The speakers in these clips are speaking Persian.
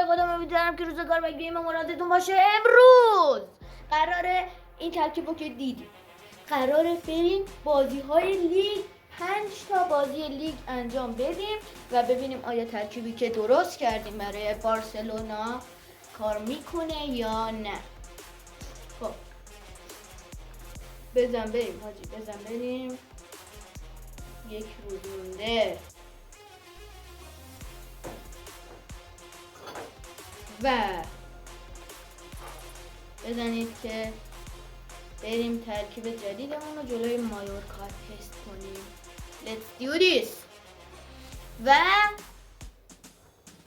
خودم امیدوارم که روزگار و گیم مرادتون باشه. امروز قراره این ترکیب رو که دیدیم قراره بریم بازی های لیگ 5 تا بازی لیگ انجام بدیم و ببینیم آیا ترکیبی که درست کردیم برای بارسلونا کار میکنه یا نه. خب بزن بریم حاجی، بزن بریم. یک روز مونده و بزنید که بریم ترکیب جدیدمون رو جلوی مایورکا تست کنیم. Let's do this. و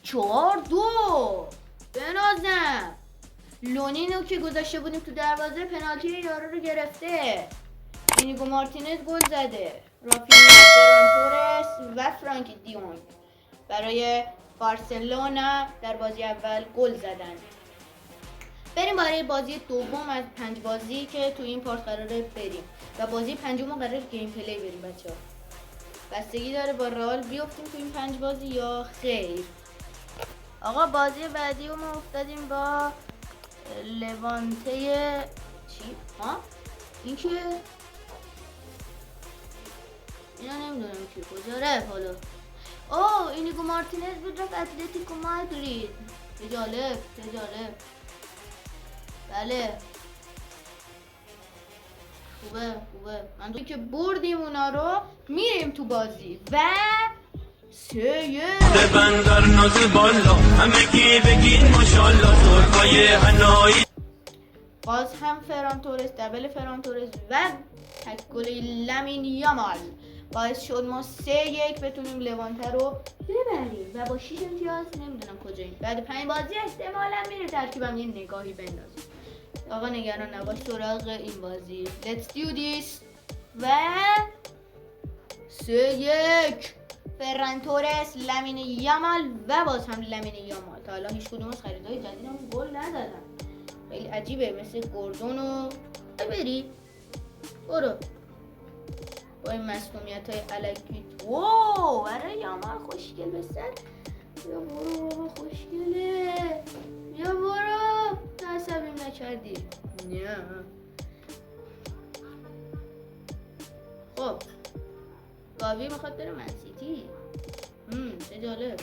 4-2 بنازم. لونینو که گذاشته بودیم تو دروازه پنالتی یارو رو گرفته. اینیگو مارتینز گل زده. رافینیا، فران تورس و فرانکی دیونگ برای بارسلونا در بازی اول گل زدن. بریم برای بازی دوم از 5 بازی که تو این پارت قراره بریم و بازی پنجم قراره گیم پلی بریم. بچه‌ها بستگی داره با رئال بیافتیم تو این 5 بازی یا خیر. آقا بازی بعدی رو ما افتادیم با لوانته چی؟ ها؟ این که اینا نمیدونم که کجا رفت حالا. اوه اینیگو مارتینز بود رفت اتلتیکو مادرید. چه جالب. بله خوبه. من دوی که بردیم اونا رو میریم تو بازی و 3-1 بندر ناز بالا همگی بگین ماشاءالله سرخای هنایی. باز هم فران تورس، دبل فران تورس و تک گل لامین یامال باعث شد ما 3-1 بتونیم لوانته رو ببریم و با 6 امتیاز نمیدونم کجاییم. بعد 5 بازی احتمالاً میره ترکیبم یه نگاهی بندازیم. آقا نگران نباش سراغ این بازی. Let's do this. و 3-1 فران تورس، لامین یامال و باز هم لامین یامال. تا الان هیچ کدوم از خریدهای جدیدمون گل نزدن. خیلی عجیبه، مثل گوردون و بری برو با این مسئولیت های علکی. واو برای یامال خوشگل بسد. یا برو بابا خوشگله، یا برو عصبیم نکردی. نه خب گاوی میخواد بره منسیتی. چه جالب.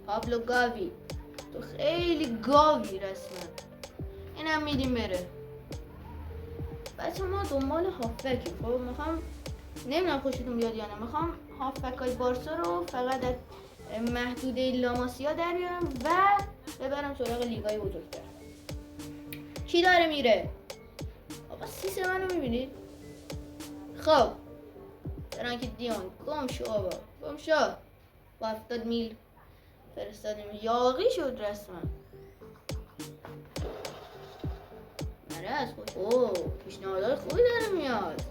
پابلو گاوی تو خیلی گاوی رسما. اینم میدیم بره. بچه ما دنبال هافبکیم. خب میخوام نمیدونم خوشتون بیاد یا نه، میخوام هافبک های بارسا رو فقط از محدوده لاماسیا در بیارم و ببرم سراغ لیگای بزرگتر. کی داره میره؟ آقا سیس منو میبینید؟ خب فرانکی دیونگ گم شو آقا گم شو. با 70 میل فرستادیم. یاقی شد رسما. مرز خوش. اوه پیشنهادهای خوبی داره میاد.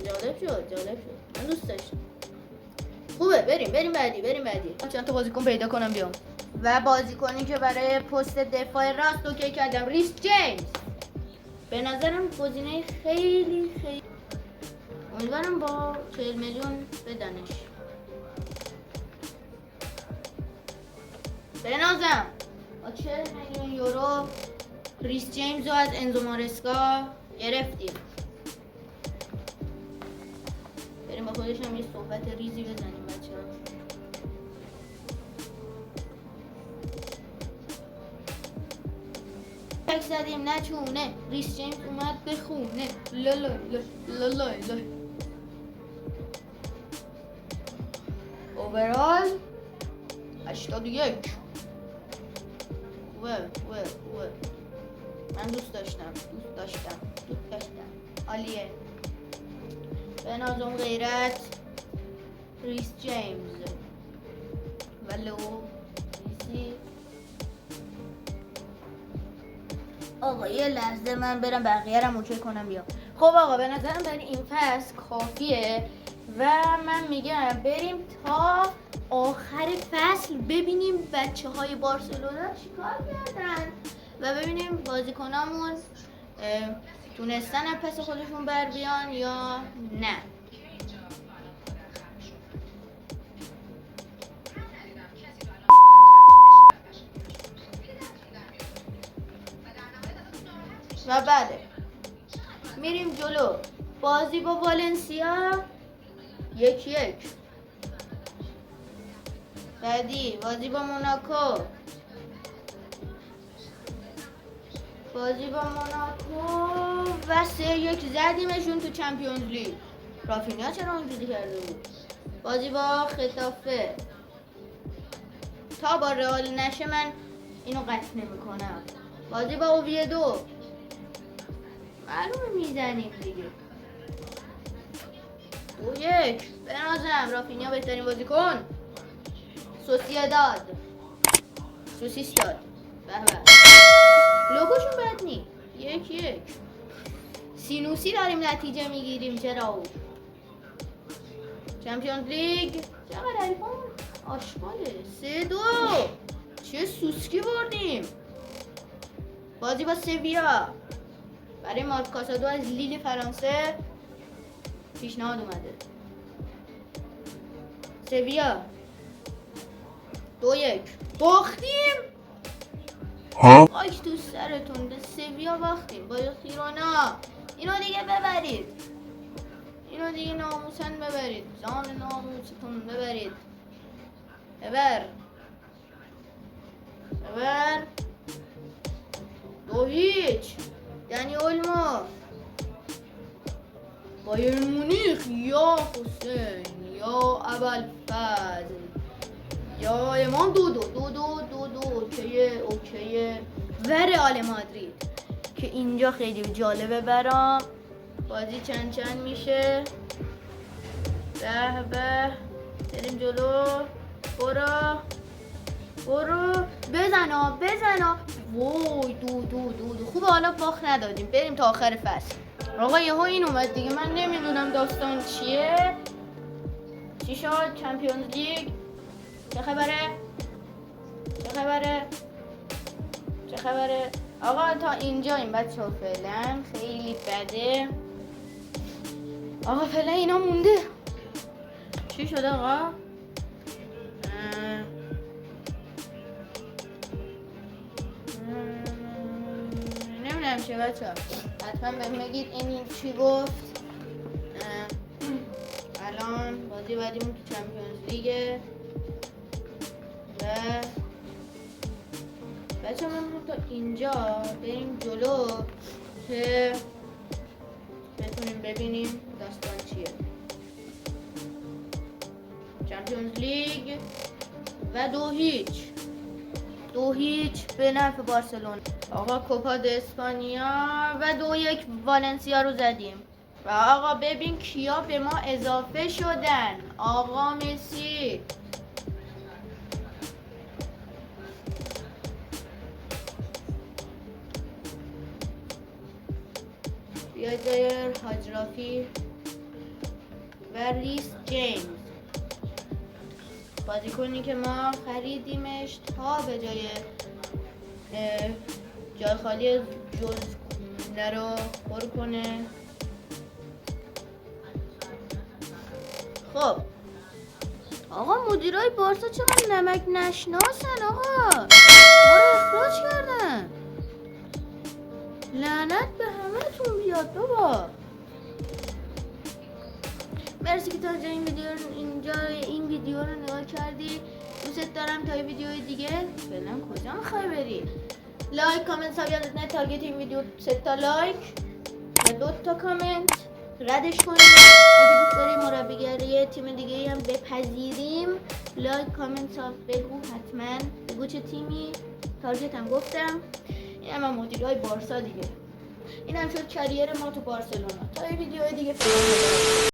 جالب شد. من دوست داشتم. خوبه بریم بعدی. چند تا بازیکن پیدا کنم بیام. و بازیکنی که برای پست دفاع راست اوکی کردم ریس جیمز. به نظرم گزینه خیلی امیدوارم با 40 میلیون بدنش. بنازم با 40 میلیون یورو ریس جیمز رو از انزو مارسکا گرفتیم. بریم با خودش هم یه صحبت ریزی بزنیم بچه ها. تک زدیم نچونه. ریس جیمز اومد به خونه. لالای اوورال 81. خوبه من دوست داشتم عالیه. به نازم غیرت ریس جیمز ولو ریسی. آقا یه لحظه من برم بقیه رو اوکی کنم بیام. خب آقا به نظرم برای این فصل کافیه و من میگم بریم تا آخر فصل ببینیم بچه های بارسلونا چیکار کردن و ببینیم بازیکنامون تونستن از پس خودشون بر بیان یا نه. و بله میریم جلو. بازی با والنسیا 1-1. بعدی بازی با موناکو، و 3-1 زدیمشون تو چمپیونز لیگ. رافینیا چرا اونجوری کرده بود؟ بازی با خطافه، تا با رئال نشه من اینو قطع نمی‌کنم. بازی با اوویدو معلومه میزنیم دیگه. 2-1 بنازم. رافینیا بهترین بازیکن. سوسیداد سوسیستاد به لوگوشون بد نی. 1-1 سینوسی داریم نتیجه میگیریم. چرا؟ چمپیونز لیگ چقدر حریفان آشغاله. 3-2 چه سوسکی بردیم. بازی با سویا برای مارک کاسادو از لیل فرانسه پیشنهاد اومده. سویا 2-1 باختیم. آیش تو سرتون. به سویا باختیم. با خیرونا. اینو دیگه ببرید. اینو دیگه ناموسن ببرید. جان ناموستون ببرید. ببر 2-0 دنی اولمو. بایر مونیخ یا حسین یا ابوالفضل یا امام. 2-2 اوکیه. و رئال مادرید که اینجا خیلی جالبه برام. بازی چند میشه. به بریم جلو. برو بزنا. وای 2 خوب. حالا باخت ندادیم. بریم تا آخر فصل. آقا یهو این اومد دیگه. من نمیدونم داستان چیه. چی شد؟ چمپیونز لیگ چه خبره؟ آقا تا اینجا این بچه ها فعلا خیلی بده. آقا فعلا اینا مونده. چی شده آقا؟ نمیدونم چه بچه ها. حتما بهم بگید این چی گفت. الان بازی بعدیمون تو چمپیونز لیگه و بچه من تا اینجا بریم جلو که بتونیم ببینیم داستان چیه. چمپیونز لیگ و 2-0 به نفع بارسلون. آقا کوپا د اسپانیا و 2-1 والنسیا رو زدیم. و آقا ببین کیا به ما اضافه شدن. آقا مسی، بیادر حاجرافی و ریس جیمز. بازیکنی که ما خریدیمش تا به جای خالی جوز رو پر کنه. خب آقا مدیرای بارسا چقدر نمک نشناسن. آقا ما رو اخراج کردن. لعنت به همه تون بیاد بابا. مرسی که تا این ویدیو رو نگاه کردی. دوست دارم تا ویدیوی دیگه. فعلا کجا میخوای بری؟ لایک کامنت سابیانت نه. تارگت این ویدیو 3 لایک و 2 کامنت. ردش کنیم. اگه دوست داری مربیگری تیم دیگه هم بپذیریم لایک کامنت بگو. حتما بگو چه تیمی. تارگت هم گفتم. این هم مدیرای بارسا دیگه. این هم شد کریر ما تو بارسلونا. تا ویدیوهای دیگه